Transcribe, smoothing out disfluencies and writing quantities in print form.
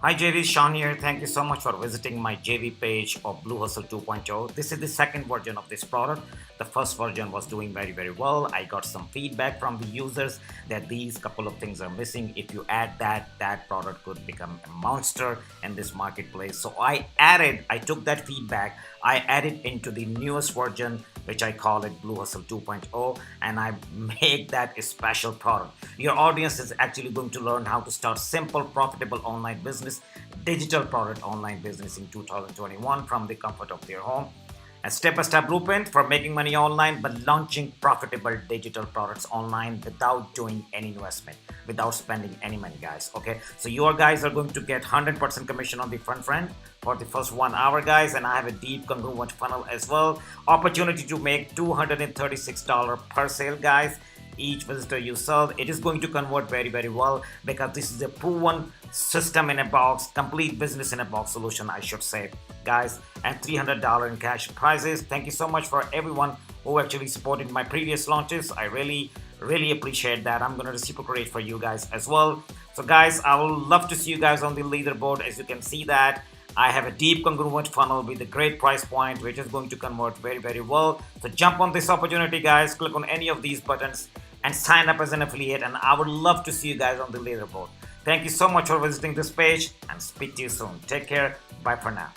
Hi JV, Sean here. Thank you so much for visiting my JV page of Blue Hustle 2.0. This is the second version of this product. The first version was doing very well. I got some feedback from the users that these couple of things are missing. If you add that product could become a monster in this marketplace. So I took that feedback, I added into the newest version, which I call it Blue Hustle 2.0, and I make that a special product. Your audience is actually going to learn how to start simple, profitable online business, digital product online business in 2021 from the comfort of their home. A step-by-step blueprint for making money online but launching profitable digital products online without doing any investment, without spending any money, guys. Okay, so your guys are going to get 100% commission on the front end for the first 1 hour, guys, and I have a deep congruent funnel as well. Opportunity to make $236 per sale, guys. Each visitor you serve, it is going to convert very well, because this is a proven system in a box, complete business in a box solution, I should say, guys, and $300 in cash prizes. Thank you so much for everyone who actually supported my previous launches. I really appreciate that. I'm gonna reciprocate for you guys as well. So guys, I would love to see you guys on the leaderboard. As you can see that I have a deep congruent funnel with a great price point, which is going to convert very well. So jump on this opportunity, guys. Click on any of these buttons and sign up as an affiliate, and I would love to see you guys on the leaderboard. Thank you so much for visiting this page, and speak to you soon. Take care. Bye for now.